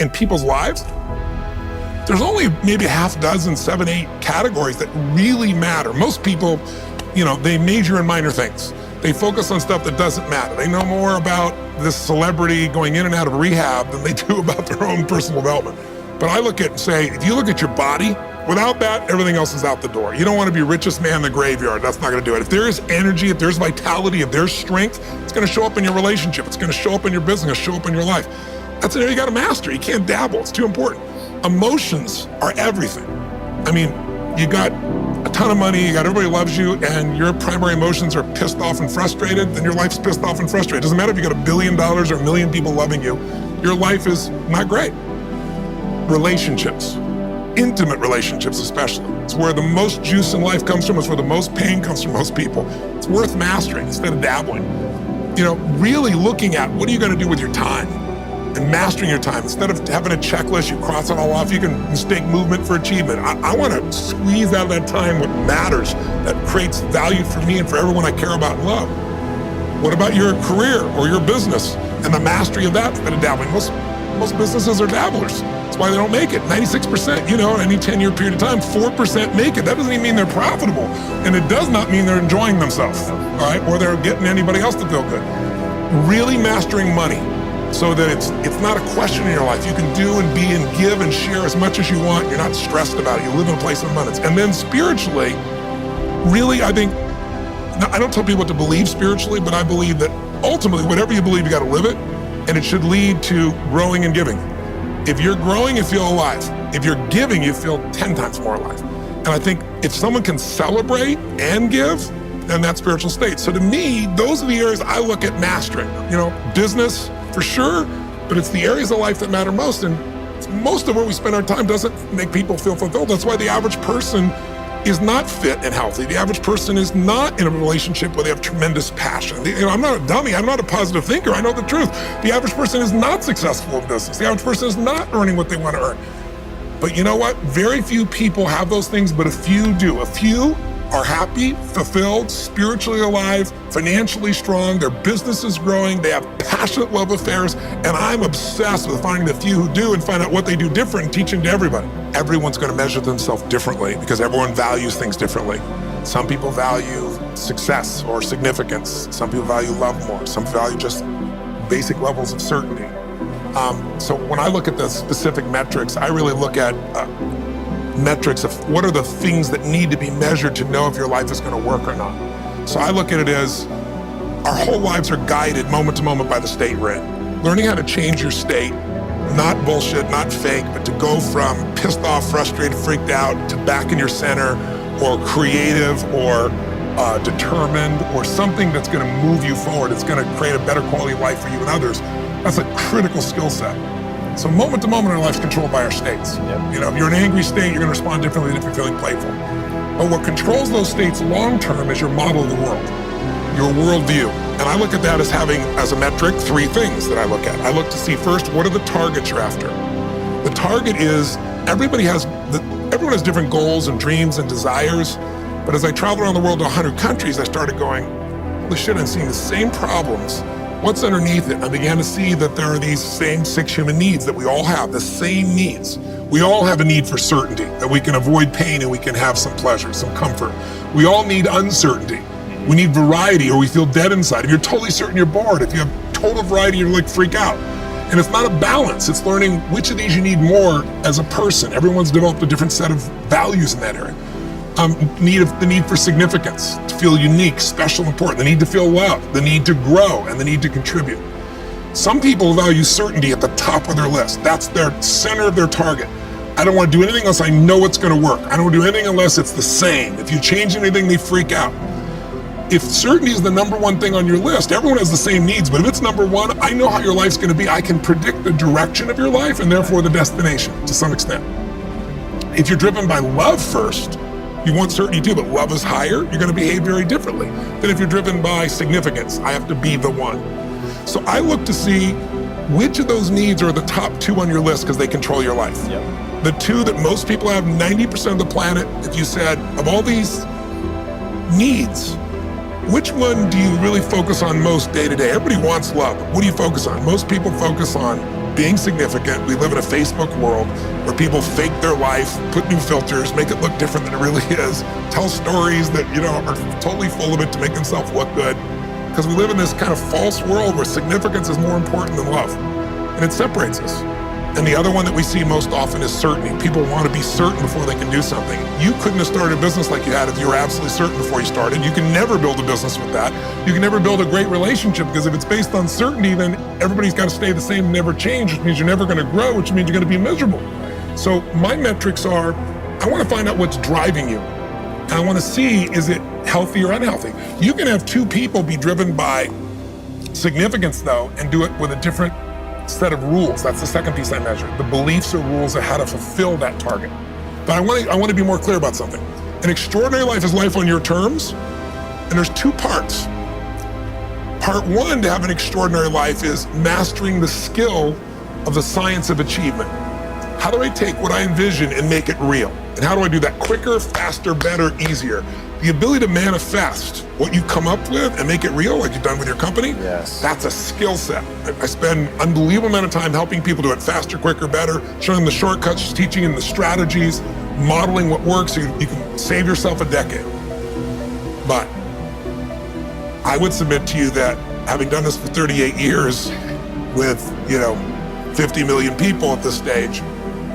in people's lives, there's only maybe a half dozen, 7, 8 categories that really matter. Most people, they major in minor things. They focus on stuff that doesn't matter. They know more about this celebrity going in and out of rehab than they do about their own personal development. But I look at and say, if you look at your body, without that, everything else is out the door. You don't want to be richest man in the graveyard. That's not going to do it. If there is energy, if there's vitality, if there's strength, it's going to show up in your relationship. It's going to show up in your business, show up in your life. That's an area you got to master. You can't dabble. It's too important. Emotions are everything. I mean, you got a ton of money, you got everybody loves you, and your primary emotions are pissed off and frustrated, then your life's pissed off and frustrated. It doesn't matter if you got $1 billion or 1 million people loving you, your life is not great. Relationships, intimate relationships especially. It's where the most juice in life comes from. It's where the most pain comes from most people. It's worth mastering instead of dabbling. Really looking at what are you going to do with your time and mastering your time. Instead of having a checklist, you cross it all off. You can mistake movement for achievement. I want to squeeze out of that time what matters, that creates value for me and for everyone I care about and love. What about your career or your business and the mastery of that instead of dabbling? Most businesses are dabblers. That's why they don't make it. 96%, in any 10-year period of time, 4% make it. That doesn't even mean they're profitable. And it does not mean they're enjoying themselves, all right? Or they're getting anybody else to feel good. Really mastering money so that it's not a question in your life. You can do and be and give and share as much as you want. You're not stressed about it. You live in a place of abundance. And then spiritually, really, I think, I don't tell people what to believe spiritually, but I believe that ultimately, whatever you believe, you got to live it. And it should lead to growing and giving. If you're growing, you feel alive. If you're giving, you feel 10 times more alive. And I think if someone can celebrate and give, then that's spiritual state. So to me, those are the areas I look at mastering. Business for sure, but it's the areas of life that matter most. And most of where we spend our time doesn't make people feel fulfilled. That's why the average person is not fit and healthy. The average person is not in a relationship where they have tremendous passion. I'm not a dummy. I'm not a positive thinker. I know the truth. The average person is not successful in business. The average person is not earning what they want to earn. But you know what? Very few people have those things, but a few do. A few are happy, fulfilled, spiritually alive, financially strong, their business is growing, they have passionate love affairs, and I'm obsessed with finding the few who do and find out what they do different and teaching to everybody. Everyone's going to measure themselves differently because everyone values things differently. Some people value success or significance. Some people value love more. Some value just basic levels of certainty. So when I look at the specific metrics, I really look at metrics of what are the things that need to be measured to know if your life is going to work or not. So I look at it as our whole lives are guided moment to moment by the state we're in. Learning how to change your state, not bullshit, not fake, but to go from pissed off, frustrated, freaked out to back in your center or creative or determined or something that's going to move you forward. It's going to create a better quality of life for you and others. That's a critical skill set. So moment to moment, our life's controlled by our states. Yep. If you're in an angry state, you're going to respond differently than if you're feeling playful. But what controls those states long term is your model of the world, your worldview. And I look at that as having, as a metric, 3 things that I look at. I look to see first, what are the targets you're after? The target is, everyone has different goals and dreams and desires. But as I traveled around the world to 100 countries, I started going, holy shit, I'm seeing the same problems. What's underneath it? I began to see that there are these same 6 human needs that we all have, the same needs. We all have a need for certainty, that we can avoid pain and we can have some pleasure, some comfort. We all need uncertainty. We need variety or we feel dead inside. If you're totally certain, you're bored. If you have total variety, you're like freak out. And it's not a balance. It's learning which of these you need more as a person. Everyone's developed a different set of values in that area. The need for significance, to feel unique, special, important, the need to feel loved, the need to grow, and the need to contribute. Some people value certainty at the top of their list. That's their center of their target. I don't want to do anything unless I know it's going to work. I don't want to do anything unless it's the same. If you change anything, they freak out. If certainty is the number 1 thing on your list, everyone has the same needs, but if it's number 1, I know how your life's going to be. I can predict the direction of your life and therefore the destination to some extent. If you're driven by love first, you want certainty too, but love is higher, you're going to behave very differently than if you're driven by significance. I have to be the one. So I look to see which of those needs are the top 2 on your list because they control your life. Yep. The 2 that most people have, 90% of the planet, if you said, of all these needs, which one do you really focus on most day to day? Everybody wants love. What do you focus on? Most people focus on being significant. We live in a Facebook world where people fake their life, put new filters, make it look different than it really is, tell stories that, are totally full of it to make themselves look good. Because we live in this kind of false world where significance is more important than love. And it separates us. And the other one that we see most often is certainty. People want to be certain before they can do something. You couldn't have started a business like you had if you were absolutely certain before you started. You can never build a business with that. You can never build a great relationship, because if it's based on certainty, then everybody's got to stay the same and never change, which means you're never going to grow, which means you're going to be miserable. So my metrics are, I want to find out what's driving you. And I want to see, is it healthy or unhealthy? You can have two people be driven by significance, though, and do it with a different set of rules. That's the second piece I measure. The beliefs or rules of how to fulfill that target. But I want to be more clear about something. An extraordinary life is life on your terms, and there's two parts. Part one to have an extraordinary life is mastering the skill of the science of achievement. How do I take what I envision and make it real? And how do I do that quicker, faster, better, easier? The ability to manifest what you come up with and make it real, like you've done with your company, that's a skill set. I spend an unbelievable amount of time helping people do it faster, quicker, better, showing them the shortcuts, teaching them the strategies, modeling what works so you can save yourself a decade. But I would submit to you that having done this for 38 years with, 50 million people at this stage,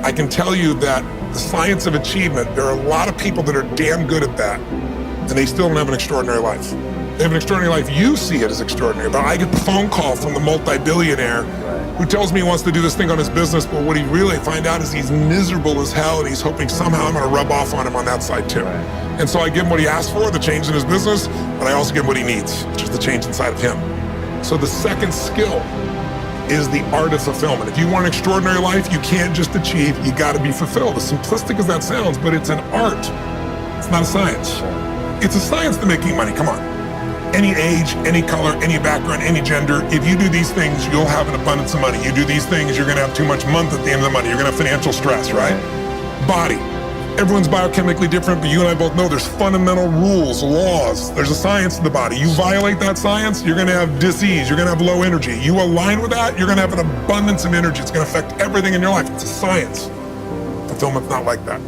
I can tell you that the science of achievement, there are a lot of people that are damn good at that, and they still don't have an extraordinary life. They have an extraordinary life. You see it as extraordinary, but I get the phone call from the multi-billionaire who tells me he wants to do this thing on his business, but what he really find out is he's miserable as hell, and he's hoping somehow I'm gonna rub off on him on that side too. And so I give him what he asked for, the change in his business, but I also give him what he needs, which is the change inside of him. So the second skill is the art of fulfillment. If you want an extraordinary life, you can't just achieve, you gotta be fulfilled. As simplistic as that sounds, but it's an art. It's not a science. It's a science to making money, come on. Any age, any color, any background, any gender, if you do these things, you'll have an abundance of money. You do these things, you're gonna have too much month at the end of the money. You're gonna have financial stress, right? Body. Everyone's biochemically different, but you and I both know there's fundamental rules, laws. There's a science to the body. You violate that science, you're gonna have disease, you're gonna have low energy. You align with that, you're gonna have an abundance of energy. It's gonna affect everything in your life. It's a science. Fulfillment's not like that.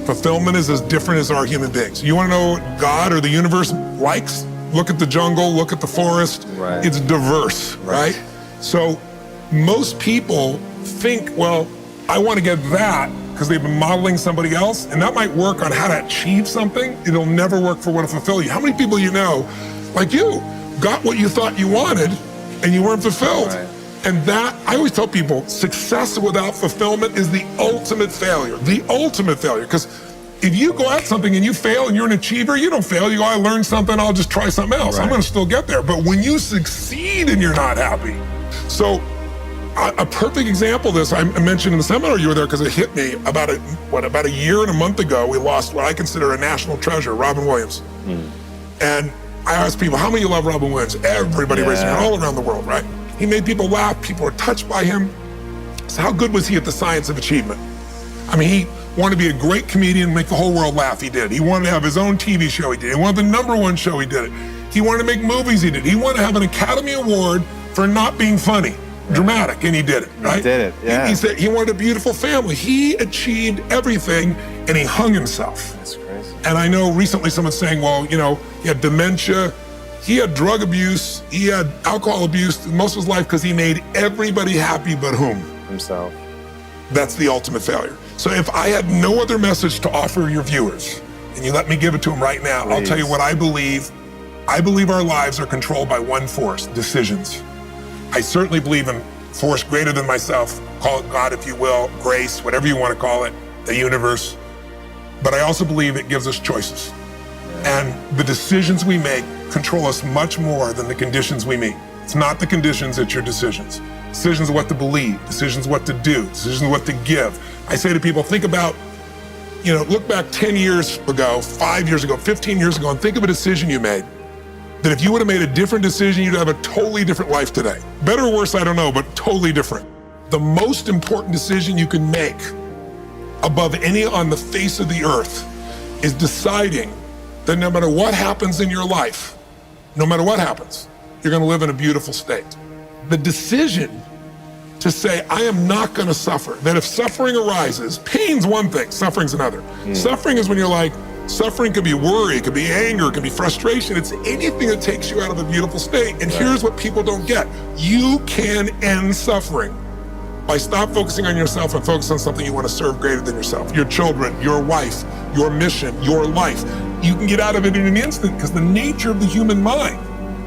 Fulfillment is as different as our human beings. You wanna know what God or the universe likes? Look at the jungle, look at the forest. It's diverse, right? So most people think, well, I wanna get that, because they've been modeling somebody else, and that might work on how to achieve something. It'll never work for what to fulfill you. How many people you know, like you, got what you thought you wanted and you weren't fulfilled? And that, I always tell people, success without fulfillment is the ultimate failure. The ultimate failure, because if you go at something and you fail and you're an achiever, you don't fail. You go, I learned something, I'll just try something else. I'm gonna still get there. But when you succeed and you're not happy, so a perfect example of this, I mentioned in the seminar you were there because it hit me about a year and a month ago, we lost what I consider a national treasure, Robin Williams. And I asked people, how many of you love Robin Williams? Everybody raised their hand all around the world, right? He made people laugh, people were touched by him. So how good was he at the science of achievement? I mean, he wanted to be a great comedian, make the whole world laugh, he did. He wanted to have his own TV show, he did. He wanted the #1 show, he did it. He wanted to make movies, he did. He wanted to have an Academy Award for not being funny. Dramatic, and he did it, right? He did it, yeah. He said he wanted a beautiful family. He achieved everything, and he hung himself. That's crazy. And I know recently someone's saying, well, he had dementia, he had drug abuse, he had alcohol abuse most of his life because he made everybody happy but whom? Himself. That's the ultimate failure. So if I had no other message to offer your viewers, and you let me give it to them right now, I'll tell you what I believe. I believe our lives are controlled by one force, decisions. I certainly believe in force greater than myself, call it God if you will, grace, whatever you want to call it, the universe. But I also believe it gives us choices. And the decisions we make control us much more than the conditions we meet. It's not the conditions, it's your decisions. Decisions of what to believe, decisions what to do, decisions what to give. I say to people, think about, look back 10 years ago, 5 years ago, 15 years ago, and think of a decision you made. That if you would have made a different decision, you'd have a totally different life today. Better or worse, I don't know, but totally different. The most important decision you can make above any on the face of the earth is deciding that no matter what happens in your life, no matter what happens, you're gonna live in a beautiful state. The decision to say, I am not going to suffer. That if suffering arises, pain's one thing, suffering's another. Suffering is when you're like, suffering could be worry, it could be anger, it could be frustration. It's anything that takes you out of a beautiful state. And here's what people don't get. You can end suffering by stop focusing on yourself and focus on something you want to serve greater than yourself. Your children, your wife, your mission, your life. You can get out of it in an instant because the nature of the human mind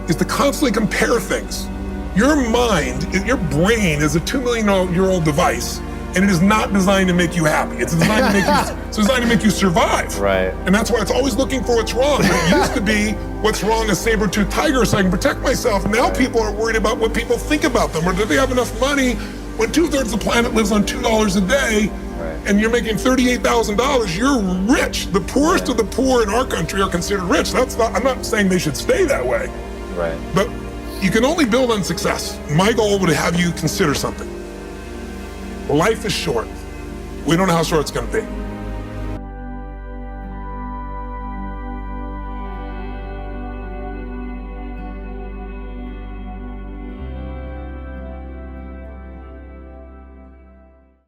is to constantly compare things. Your mind, your brain is a 2 million year old device, and it is not designed to make you happy. It's designed to make you, it's designed to make you survive. Right. And that's why it's always looking for what's wrong. It used to be what's wrong, a saber-toothed tiger, so I can protect myself. Now people are worried about what people think about them, or do they have enough money when 2/3 of the planet lives on $2 a day, and you're making $38,000, you're rich. The poorest of the poor in our country are considered rich. That's not, I'm not saying they should stay that way. Right. But you can only build on success. My goal would have you consider something. Life is short. We don't know how short it's going to be.